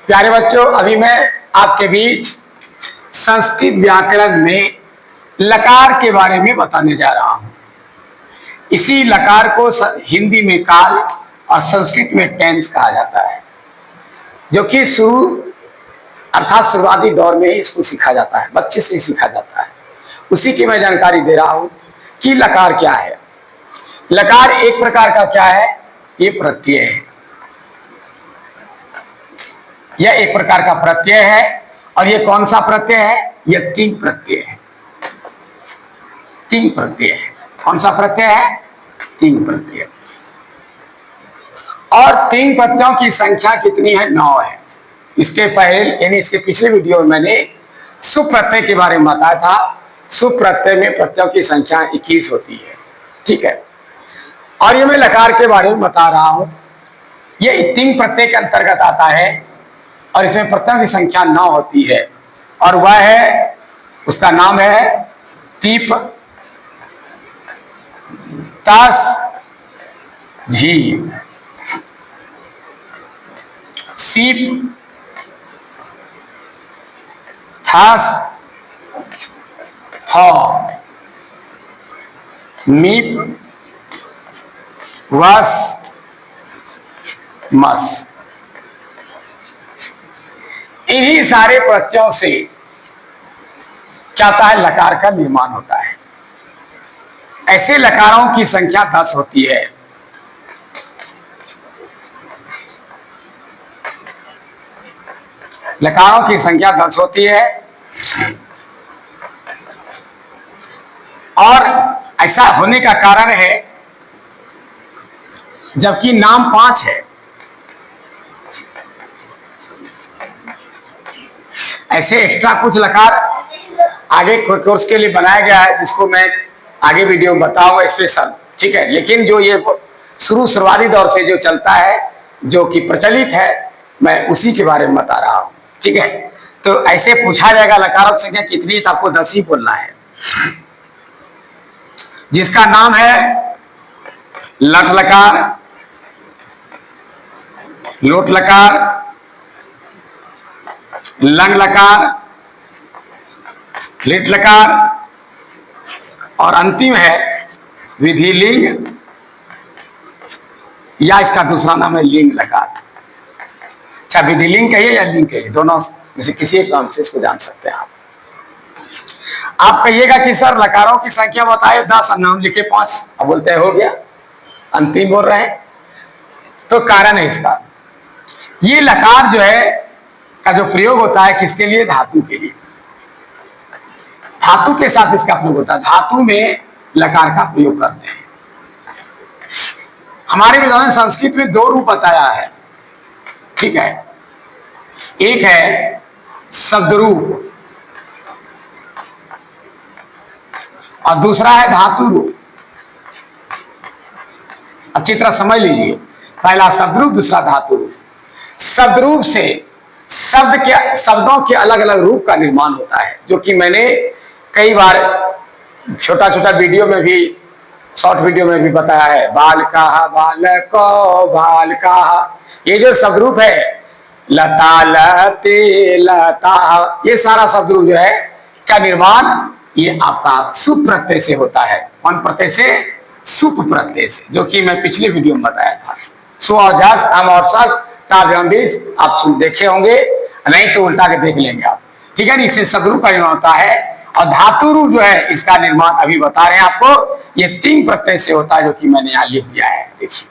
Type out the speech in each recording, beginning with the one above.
प्यारे बच्चों, अभी मैं आपके बीच संस्कृत व्याकरण में लकार के बारे में बताने जा रहा हूं। इसी लकार को हिंदी में काल और संस्कृत में टेंस कहा जाता है, जो कि शुरू अर्थात शुरुआती दौर में ही इसको सीखा जाता है, बच्चे से ही सीखा जाता है। उसी की मैं जानकारी दे रहा हूं कि लकार क्या है। लकार एक प्रकार का क्या है, ये प्रत्यय है। यह एक प्रकार का प्रत्यय है। और यह कौन सा प्रत्यय है? यह तिंग प्रत्यय है। तिंग प्रत्यय है। कौन सा प्रत्यय है? तिंग प्रत्यय। और तिंग प्रत्ययों की संख्या कितनी है? 9 है। इसके पहले यानी इसके पिछले वीडियो में मैंने सुप्रत्यय के बारे में बताया था। सुप्रत्यय में प्रत्ययों की संख्या 21 होती है। ठीक है। और ये मैं लकार के बारे में बता रहा हूं। यह तिंग प्रत्यय के अंतर्गत आता है और इसमें प्रत्ययों की संख्या 9 होती है। और वह है, उसका नाम है तीप, तस, झी, सीप, थस, थ, मीप, वस, मस। इन्हीं सारे प्रत्ययों से क्या होता है? लकार का निर्माण होता है। ऐसे लकारों की संख्या 10 होती है। लकारों की संख्या 10 होती है। और ऐसा होने का कारण है, जबकि नाम 5 है। ऐसे एक्स्ट्रा कुछ लकार आगे कोर्स के लिए बनाया गया है, जिसको मैं आगे वीडियो में बताऊंगा स्पेशल। ठीक है। लेकिन जो ये शुरुआती दौर से जो चलता है, जो कि प्रचलित है, मैं उसी के बारे में बता रहा हूं। ठीक है। तो ऐसे पूछा जाएगा लकारों की संख्या कितनी, तो आपको 10 ही बोलना है। जिसका नाम है लट लकार, लोट लकार, लंग लकार, लिट लकार और अंतिम है विधिलिंग, या इसका दूसरा नाम है लिंग लकार। अच्छा, विधिलिंग कहिए या लिंग कहिए, दोनों में से किसी एक नाम से इसको जान सकते हैं आप। आप कहिएगा कि सर लकारों की संख्या बताए 10, नाम लिखे 5, अब बोलते हैं हो गया, अंतिम बोल रहे हैं। तो कारण है इसका, ये लकार जो है का जो प्रयोग होता है किसके लिए? धातु के लिए। धातु के साथ इसका प्रयोग होता है। धातु में लकार का प्रयोग करते हैं। हमारे विद्वान ने संस्कृत में 2 रूप बताया है। ठीक है। एक है शब्द रूप और दूसरा है धातु रूप। अच्छी तरह समझ लीजिए, पहला शब्द रूप, दूसरा धातु रूप। शब्द रूप से शब्दों के अलग अलग रूप का निर्माण होता है, जो कि मैंने कई बार छोटा छोटा वीडियो में भी, शॉर्ट वीडियो में भी बताया है। बाल कहा, बालको, बाल कहा, ये जो शब्द रूप है, लता, लते, लता, ये सारा शब्द रूप जो है का निर्माण ये आपका सुप प्रत्यय से होता है। कौन प्रत्यय से? सुप प्रत्यय से, जो कि मैं पिछले वीडियो में बताया था। सो और जस, हम और सस, आप सुन देखे होंगे, नहीं तो उल्टा के देख लेंगे आप। ठीक है। इससे शब्द रूप का निर्माण होता है। और धातु रूप जो है, इसका निर्माण अभी बता रहे हैं आपको, ये 3 प्रत्यय से होता है, जो कि मैंने यहां लिख दिया है। देखिए,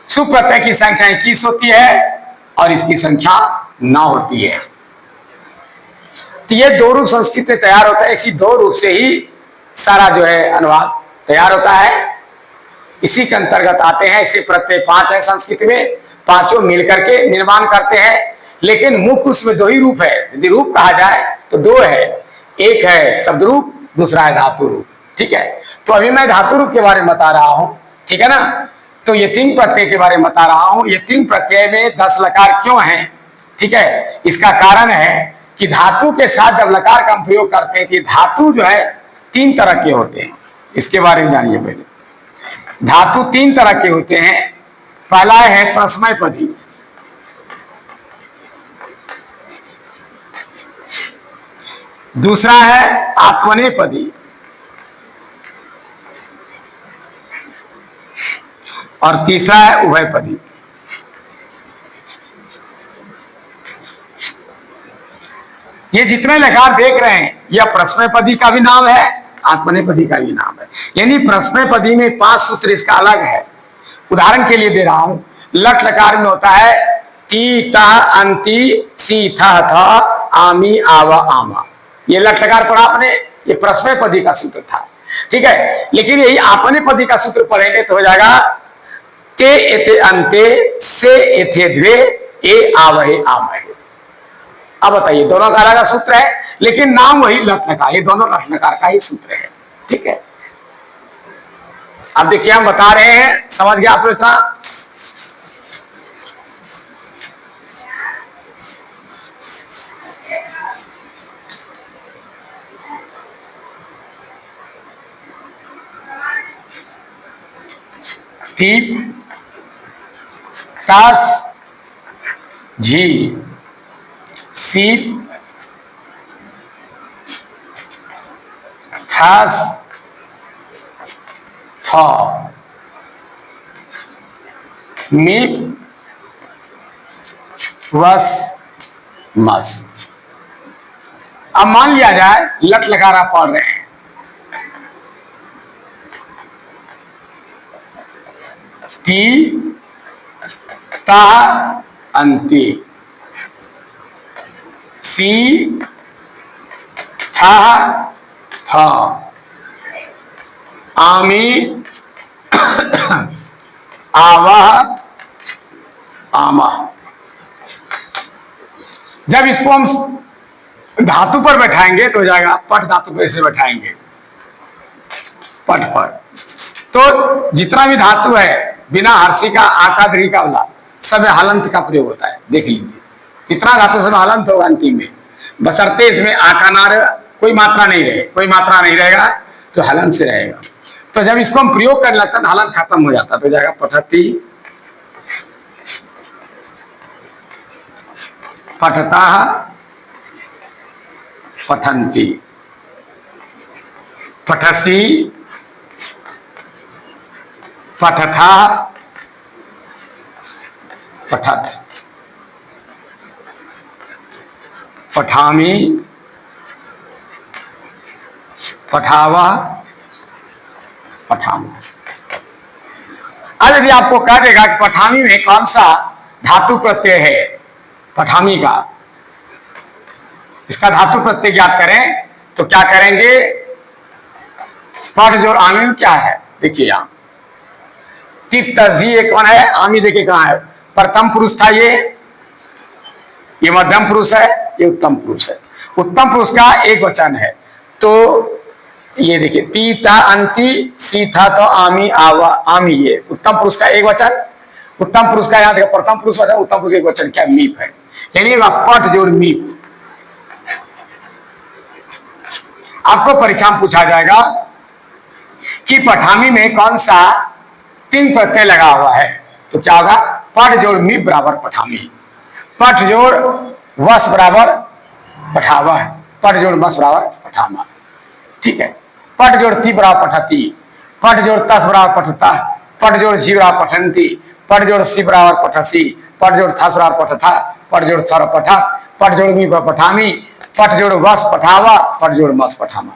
सुप्रत्यय की संख्या 21 होती है और इसकी संख्या 9 होती है। तो ये 2 रूप संस्कृत में तैयार होता है। इसी 2 रूप से ही सारा जो है अनुवाद तैयार होता है। इसी के अंतर्गत आते हैं। इसे प्रत्यय 5 है संस्कृत में, 5 मिलकर के निर्माण करते हैं। लेकिन मुख्य उसमें 2 ही रूप है। यदि रूप कहा जाए तो 2 है, एक है शब्द रूप, दूसरा है धातु रूप। ठीक है। तो अभी मैं धातु रूप के बारे में बता रहा हूं। ठीक है ना। तो ये 3 प्रत्यय के बारे में बता रहा हूं। ये 3 प्रत्यय में 10 लकार क्यों हैं? ठीक है। इसका कारण है कि धातु के साथ जब लकार का हम प्रयोग करते हैं कि धातु जो है 3 तरह के होते हैं। इसके बारे में जानिए पहले। धातु 3 तरह के होते हैं। पहला है परस्मैपदी, दूसरा है आत्मनेपदी और तीसरा है उभयपदी। ये जितने लकार देख रहे हैं यह प्रश्नपदी का भी नाम है, आत्मनेपदी का भी नाम है। यानी प्रश्नपदी में 5 सूत्र इसका अलग है। उदाहरण के लिए दे रहा हूं, लट लकार में होता है टी ता अंति सी था आमी आवा आमा। ये लट लकार पढ़ा आपने, ये प्रश्नपदी का सूत्र था, ठीक है। लेकिन यही आत्मनेपदी का सूत्र पढ़ेंगे तो हो जाएगा ते एते अंते से एथे द्वे ए आवहे आमहे। अब बताइए, दोनों का अलग सूत्र है लेकिन नाम वही लट लकार, ये दोनों लट लकार का ही सूत्र है, ठीक है। अब देखिए हम बता रहे हैं, समझ गया आप लोग? टीप तास झी सीप खास था मीप वस मस। अब मान लिया जाए लट लकारा पढ़ रहे हैं, ती ता अंति सी था था आमी आवाह आमा। जब इसको हम धातु पर बैठाएंगे तो हो जाएगा पट धातु पर ऐसे बैठाएंगे पट पर, तो जितना भी धातु है बिना हर्षी का आका दीर्घ का वाला सब में हलंत का प्रयोग होता है। देख लीजिए कितना धातु सब हलंत होगा अंतिम में, बशर्ते इसमें आका ना कोई मात्रा नहीं रहे, कोई मात्रा नहीं रहेगा तो हलंत से रहेगा। तो जब इसको हम प्रयोग करने लगता है हलंत खत्म हो जाता है, तो जाएगा पठती पठता पठंती पठसी पठथा पठत पठामी पठावा पठामा। अब यदि आपको कह देगा कि पठामी में कौन सा धातु प्रत्यय है, पठामी का, इसका धातु प्रत्यय ज्ञात करें तो क्या करेंगे, पठ जोड़ आमी में क्या है देखिए यहां टिप तजी ये कौन है, आमी देखिए कहां है, प्रथम पुरुष था ये मध्यम पुरुष है, ये उत्तम पुरुष है। उत्तम पुरुष का एक वचन है तो ये देखिए ती ता अंति सी था तो आमी आवा आमी, ये उत्तम पुरुष का एक वचन। उत्तम पुरुष का याद है प्रथम पुरुष वचन, उत्तम पुरुष एक वचन क्या मीप है, यानी पट जोड़ मीप। आपको परीक्षा में पूछा जाएगा कि पठामी में कौन सा तिंग प्रत्यय लगा हुआ है, तो क्या होगा पट जोड़ मीप बराबर पठामी, पट जोड़ वस बराबर पठावा, पट जोड़ वस बराबर पठामा, ठीक है। पट जोड़ ती बराबर पठती, पट जोड़ तस बराबर पठता, पट जोड़ जी बराबर पठंती, पट जोड़ सी बराबर पठसी, पट जोड़ थस बराबर पठथा, पट जोड़ थर पठा, पट जोड़ मी बराबर पठामी, पट जोड़ वस पठावा, पट जोड़ मस पठामा।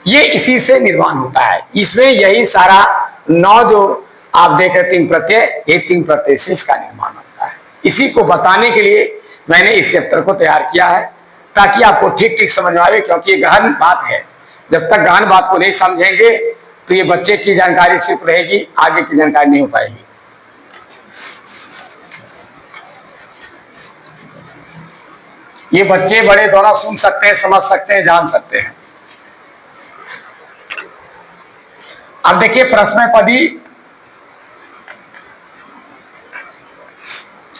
ये इसी से निर्माण होता है। इसमें यही सारा 9 जो आप देख रहे तीन प्रत्यय, ये तीन प्रत्यय से इसका निर्माण होता है। इसी को बताने के लिए मैंने इस चैप्टर को तैयार किया है ताकि आपको ठीक ठीक समझ में आए, क्योंकि ये गहन बात है। जब तक गहन बात को नहीं समझेंगे तो ये बच्चे की जानकारी सिर्फ रहेगी, आगे की जानकारी नहीं हो पाएगी। ये बच्चे बड़े दोनों सुन सकते हैं, समझ सकते हैं, जान सकते हैं। अब देखिए प्रश्नपदी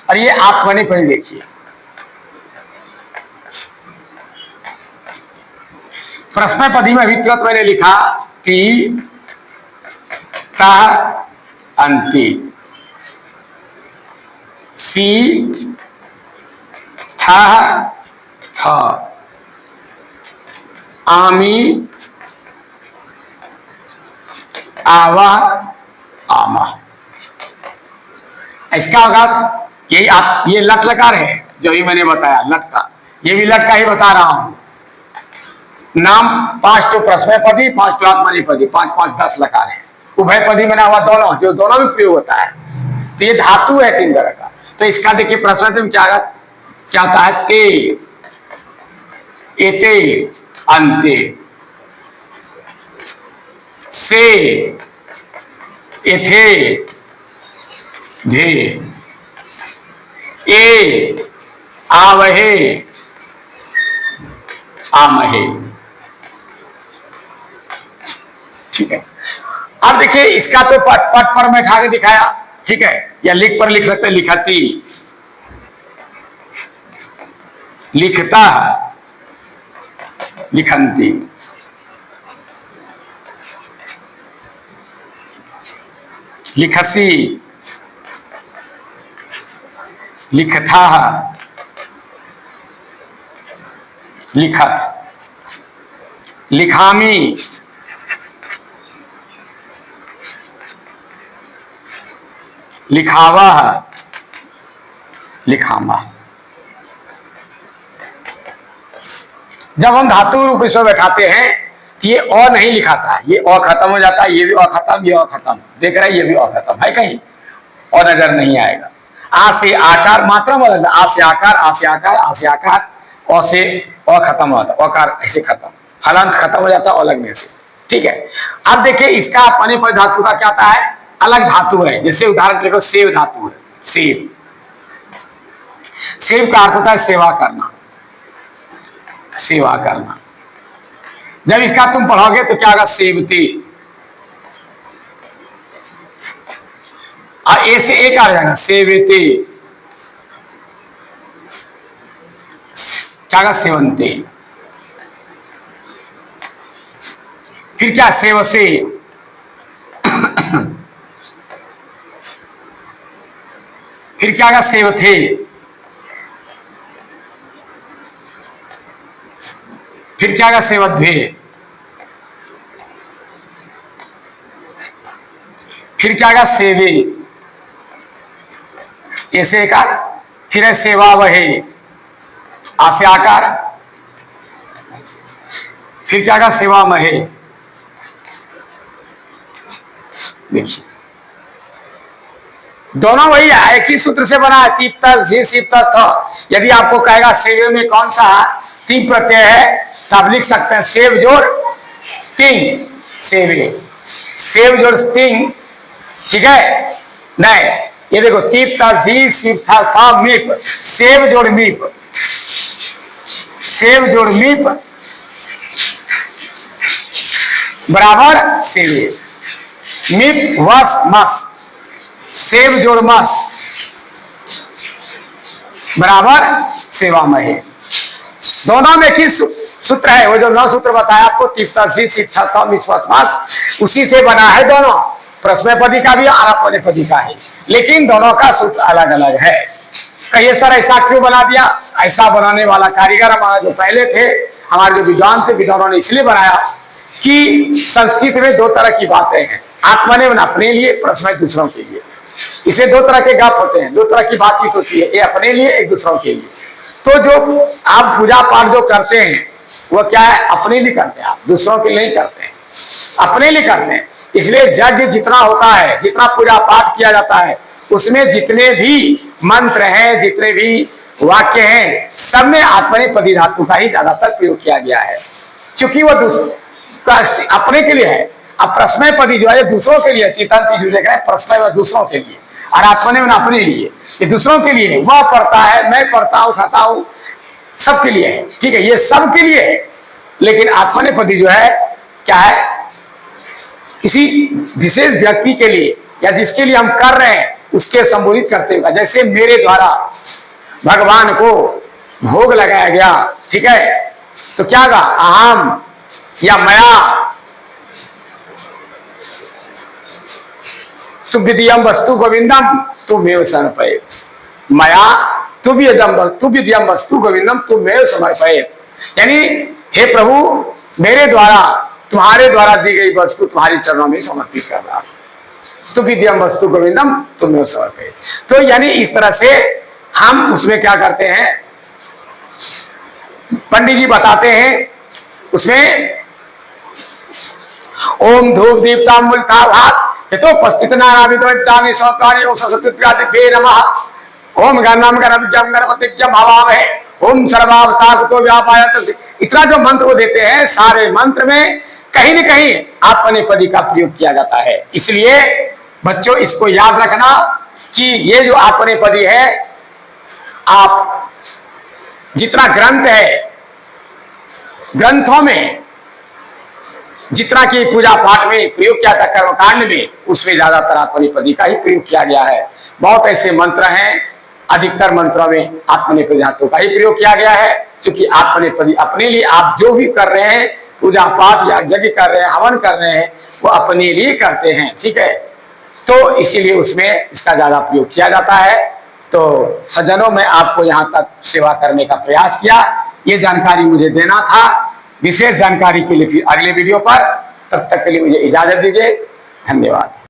और ये आत्मनेपदी देखिए। प्रश्नपदी में अभी तुरंत मैंने लिखा ती ता अंति सी था था आमी, आवा, आमा। इसका होगा यही आप, ये लट लकार है जो भी मैंने बताया लट का, ये भी लट का ही बता रहा हूं। नाम 5 तो प्रश्नपदी, 5 तो आत्मनेपदी, 5 5 10 लकार है। उभयपदी बना हुआ दोनों, जो दोनों में प्रयोग होता है। तो ये धातु है 3 तरह का। तो इसका देखिए प्रश्न में क्या होता है, ते, एते, अंते, से, एथे, धे, ए, आवहे, आमहे। ठीक है। अब देखिए इसका तो पट पर मैं उठा के दिखाया, ठीक है, या लिख पर लिख सकते हैं, लिखती, लिखता, लिखंती। लिखसी, लिखता, लिखत, लिखामी, लिखावा, लिखामा। जब हम धातु रूप इसमें बैठाते हैं तो ये अ नहीं लिखाता है, ये अ खत्म हो जाता है, ये भी अ खत्म, ये अ खत्म, देख रहे हैं ये भी अ खत्म है, कहीं और नजर नहीं आएगा। आ से आकार मात्रा बदल, आ से आकार, आ से आकार, आ से आकार, अ से अ खत्म हो जाता, अकार ऐसे खत्म, हलंत खत्म हो जाता है लगने से। ठीक है। अब देखिए इसका पानी पर धातु का क्या आता है, अलग धातु है। जैसे उदाहरण देखो सेव धातु है, सेव, सेव का अर्थ होता है सेवा करना, सेवा करना। जब इसका तुम पढ़ोगे तो क्या होगा, सेवती, और ए से एक आ जाएगा, सेवेते, क्या होगा, सेवंते। फिर क्या, सेवसे, फिर क्या होगा, सेवथे, फिर क्या होगा, सेवध्वे, फिर क्या होगा, सेवे, ऐसे एक, फिर है सेवा वहे, आसे आकार, फिर क्या होगा, सेवा महे। देखिए दोनों वही है, एक ही सूत्र से बना है, तीप यदि आपको कहेगा सेवे में कौन सा तीन प्रत्यय है तब लिख सकते हैं सेव जोड़ तिंग, सेवे, सेव जोड़ तिंग। ठीक है, नहीं ये देखो तीप जी सिप था मीप, सेव जोड़ मीप, सेव जोड़ मीप बराबर सेवे, मीप वस मस, सेव जोड़ मस बराबर सेवा महे। दोनों में किस सूत्र है, वो जो 9 सूत्र बताया आपको, तीव्रता सी शिक्षा विश्वास मास, उसी से बना है दोनों, प्रश्नपदी का भी और आत्मनेपदी का है, लेकिन दोनों का सूत्र अलग अलग है। कहिए सर ऐसा क्यों बना दिया, ऐसा बनाने वाला कारीगर हमारा जो पहले थे, हमारे जो विद्वान थे, विद्वानों ने इसलिए बनाया कि संस्कृत में 2 तरह की बातें हैं, आत्मनेपन अपने लिए, प्रश्न दूसरों के लिए। इसे 2 तरह के गप होते हैं, 2 तरह की बातचीत होती है, ये अपने लिए, एक दूसरों के लिए। तो जो आप पूजा पाठ जो करते हैं वो क्या है, अपने लिए करते हैं, आप दूसरों के लिए नहीं करते हैं, अपने लिए करते हैं। इसलिए यज्ञ जितना होता है, जितना पूजा पाठ किया जाता है, उसमें जितने भी मंत्र हैं, जितने भी वाक्य हैं, सब में आत्मनेपदी धातु का ही ज्यादातर प्रयोग किया गया है, क्योंकि वो अपने के लिए है। अब प्रश्नपदी जो है दूसरों के लिए, चेतन प्रश्न दूसरों के लिए, और आत्मनेपन अपने लिए, ये दूसरों के लिए है। वह पढ़ता है, मैं पढ़ता हूं, खाता हूं, सबके लिए है। ठीक है, ये सबके लिए है, लेकिन आत्मनेपदी जो है क्या है, किसी विशेष व्यक्ति के लिए या जिसके लिए हम कर रहे हैं उसके संबोधित करते हुए, जैसे मेरे द्वारा भगवान को भोग लगाया गया, ठीक है, तो क्या होगा, अहम या मया तुभ्यदियम वस्तु गोविंदम तुमेव समर्पयेत्, मया तुभ्यदियम वस्तु गोविंदम तुमेव समर्पयेत्। यानी हे प्रभु मेरे द्वारा तुम्हारे द्वारा दी गई वस्तु तुम्हारे चरणों में समर्पित कर रहा हूं। तो विद्यम वस्तु गोविंदम तुम्हें समर्पित। तो यानी इस तरह से हम उसमें क्या करते हैं, पंडित जी बताते हैं उसमें ओम धूप दीप्ता मूलता भात यथो उपस्थित नाराविद्वानि सौत्राणि ओम सरस्वती नमः ओम गणम गणपत्यम गणपतिज्ञम हवामहे ओम सर्वावतारतो व्यापाय। इतना जो मंत्र वो देते हैं, सारे मंत्र में कहीं न कहीं आपने पदी का प्रयोग किया जाता है। इसलिए बच्चों इसको याद रखना कि ये जो आपने पदी है, आप जितना ग्रंथ है, ग्रंथों में जितना की पूजा पाठ में प्रयोग किया था, कर्मकांड में, उसमें ज्यादातर आत्मनेपदी का ही प्रयोग किया गया है। बहुत ऐसे मंत्र हैं, अधिकतर मंत्रों में आत्मनेपदी धातु का ही प्रयोग किया गया है, क्योंकि आत्मनेपदी अपने लिए आप जो भी कर रहे हैं, पूजा पाठ या यज्ञ कर रहे हैं, हवन कर रहे हैं, वो अपने लिए करते हैं, ठीक है। तो इसीलिए उसमें इसका ज्यादा प्रयोग किया जाता है। तो सज्जनों, मैं आपको यहाँ तक सेवा करने का प्रयास किया, ये जानकारी मुझे देना था। विशेष जानकारी के लिए फिर अगले वीडियो पर, तब तक के लिए मुझे इजाजत दीजिए। धन्यवाद।